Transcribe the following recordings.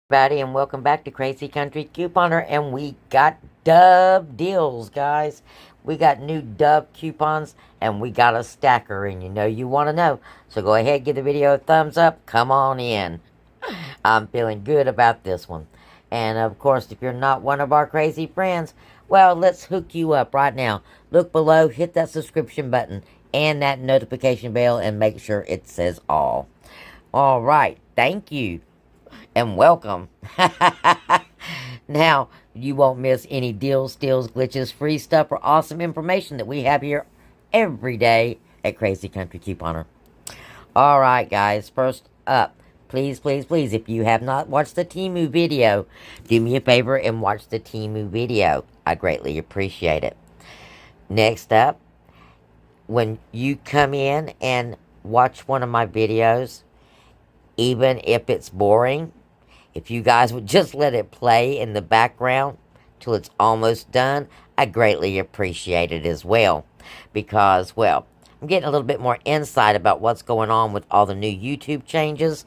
Everybody, and welcome back to Crazy Country Couponer. And we got Dove deals, guys. We got new Dove coupons, and we got a stacker, and you know you want to know. So go ahead, give the video a thumbs up. Come on in. I'm feeling good about this one. And of course, if you're not one of our crazy friends, well, let's hook you up right now. Look below, hit that subscription button and that notification bell, and make sure it says all. All right, thank you and welcome. Now, you won't miss any deals, steals, glitches, free stuff, or awesome information that we have here every day at Crazy Country Couponer. Alright, guys, first up, please, please, please, if you have not watched the Temu video, do me a favor and watch the Temu video. I greatly appreciate it. Next up, when you come in and watch one of my videos, even if it's boring, if you guys would just let it play in the background till it's almost done, I greatly appreciate it as well. Because, well, I'm getting a little bit more insight about what's going on with all the new YouTube changes.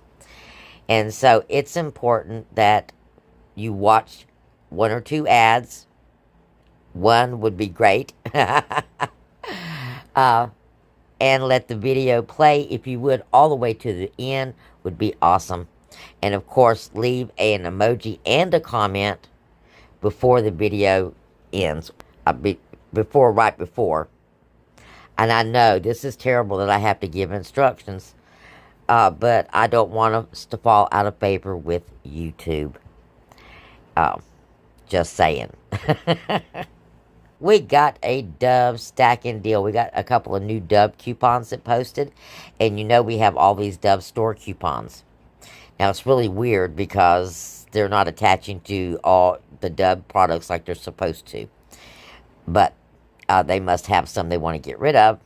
And so it's important that you watch one or two ads. One would be great. And let the video play, if you would, all the way to the end would be awesome. And of course, leave an emoji and a comment before the video ends. Right before. And I know this is terrible that I have to give instructions, but I don't want us to fall out of favor with YouTube. Just saying. We got a Dove stacking deal. We got a couple of new Dove coupons that posted. And you know we have all these Dove store coupons. Now, it's really weird because they're not attaching to all the Dove products like they're supposed to. But they must have some they want to get rid of.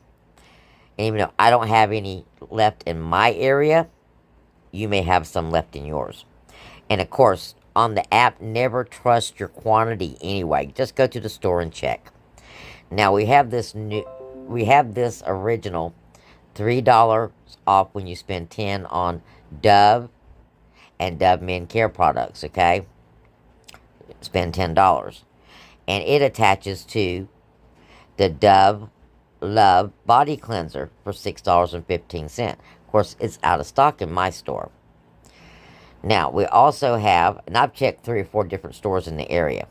And even though I don't have any left in my area, you may have some left in yours. And of course, on the app, never trust your quantity anyway. Just go to the store and check. Now, we have this original $3 off when you spend $10 on Dove and Dove Men Care products, okay? Spend $10. And it attaches to the Dove Love Body Cleanser for $6.15. Of course, it's out of stock in my store. Now, we also have, and I've checked 3 or 4 different stores in the area.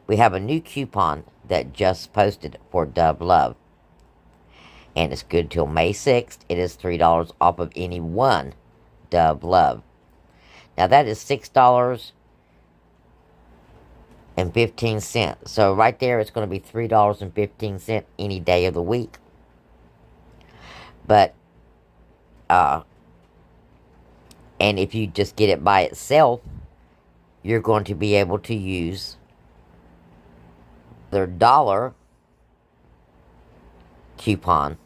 We have a new coupon that just posted for Dove Love. And it's good till May 6th. It is $3 off of any one Dove Love. Now, that is $6.15. So, right there, it's going to be $3.15 any day of the week. But, and if you just get it by itself, you're going to be able to use their dollar coupon.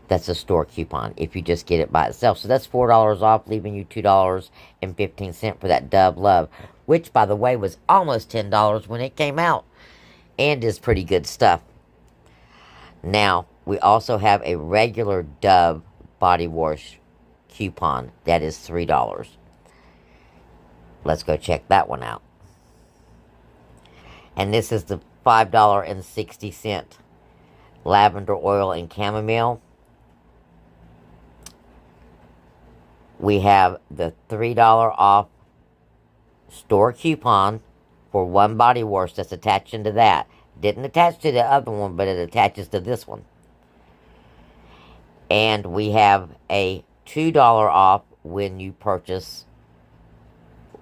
That's a store coupon if you just get it by itself. So that's $4 off, leaving you $2.15 for that Dove Love, which, by the way, was almost $10 when it came out and is pretty good stuff. Now, we also have a regular Dove body wash coupon that is $3. Let's go check that one out. And this is the $5.60 lavender oil and chamomile. We have the $3 off store coupon for one body wash that's attached into that. Didn't attach to the other one, but it attaches to this one. And we have a $2 off when you purchase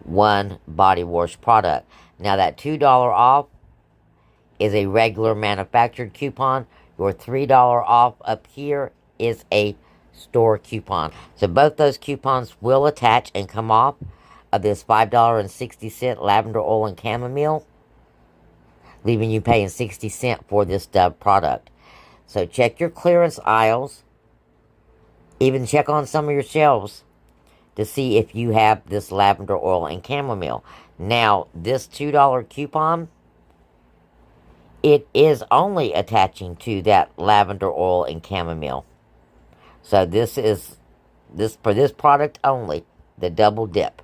one body wash product. Now, that $2 off is a regular manufactured coupon. Your $3 off up here is a store coupon. So both those coupons will attach and come off of this $5.60 lavender oil and chamomile, leaving you paying 60 cents for this Dove product. So check your clearance aisles. Even check on some of your shelves to see if you have this lavender oil and chamomile. Now, this $2 coupon, it is only attaching to that lavender oil and chamomile. So this is for this product only, the double dip.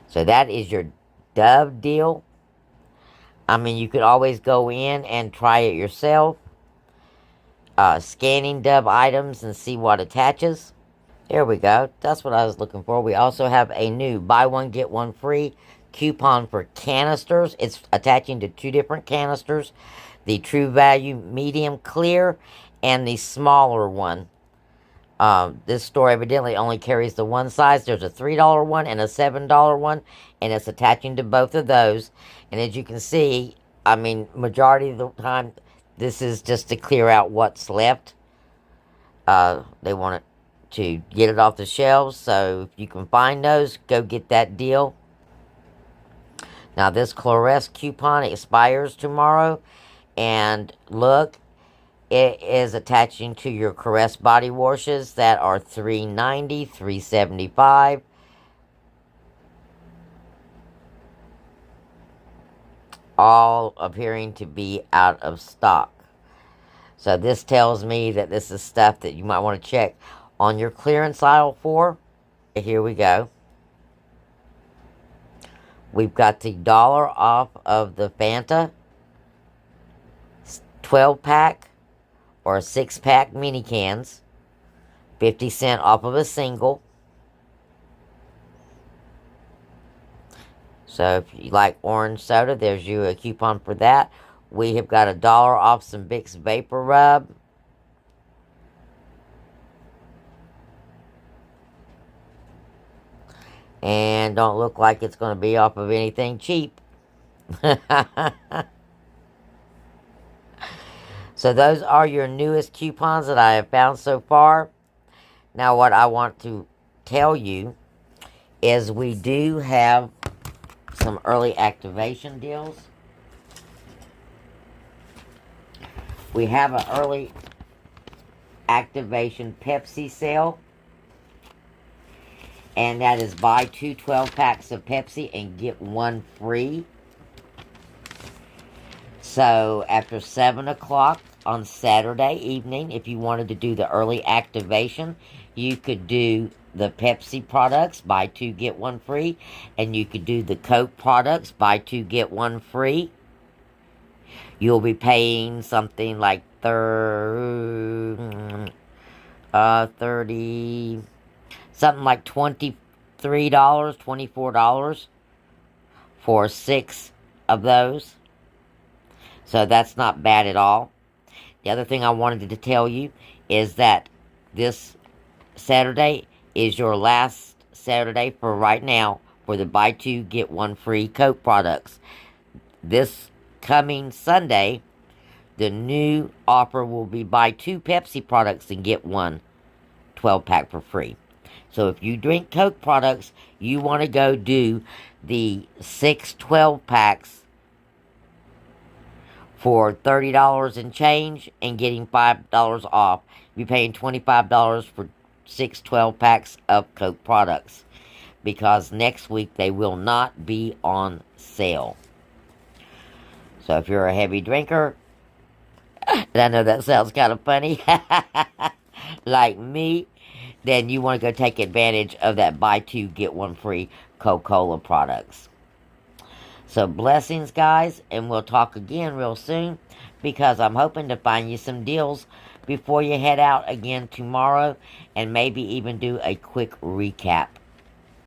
So that is your Dove deal. I mean, you could always go in and try it yourself. Scanning Dove items and see what attaches. There we go. That's what I was looking for. We also have a new buy one, get one free coupon for canisters. It's attaching to 2 different canisters. The True Value Medium Clear and the smaller one. This store evidently only carries the one size. There's a $3 one and a $7 one, and it's attaching to both of those. And as you can see, I mean, majority of the time, this is just to clear out what's left. They want it to get it off the shelves, so if you can find those, go get that deal. Now, this Crazee coupon expires tomorrow, and look, it is attaching to your Crazee body washes that are $3.90, $3.75. All appearing to be out of stock. So this tells me that this is stuff that you might want to check on your clearance aisle for. Here we go. We've got the $1 off of the Fanta 12-pack or 6-pack mini cans. 50 cents off of a single. So if you like orange soda, there's you a coupon for that. We have got $1 off some Vicks Vapor Rub. And don't look like it's going to be off of anything cheap. So those are your newest coupons that I have found so far. Now what I want to tell you is we do have some early activation deals. We have an early activation Pepsi sale. And that is buy 2 12-packs of Pepsi and get one free. So after 7 o'clock on Saturday evening, if you wanted to do the early activation, you could do the Pepsi products, buy 2, get one free. And you could do the Coke products, buy 2, get one free. You'll be paying something like 30, something like $23, $24 for 6 of those. So that's not bad at all. The other thing I wanted to tell you is that this Saturday is your last Saturday for right now for the buy 2, get one free Coke products. This coming Sunday, the new offer will be buy 2 Pepsi products and get one 12-pack for free. So if you drink Coke products, you want to go do the 6 12-packs for $30 and change and getting $5 off. You're paying $25 for 6 12-packs of Coke products, because next week they will not be on sale. So if you're a heavy drinker, and I know that sounds kind of funny, like me, then you want to go take advantage of that buy 2, get one free Coca-Cola products. So blessings, guys, and we'll talk again real soon, because I'm hoping to find you some deals before you head out again tomorrow, and maybe even do a quick recap.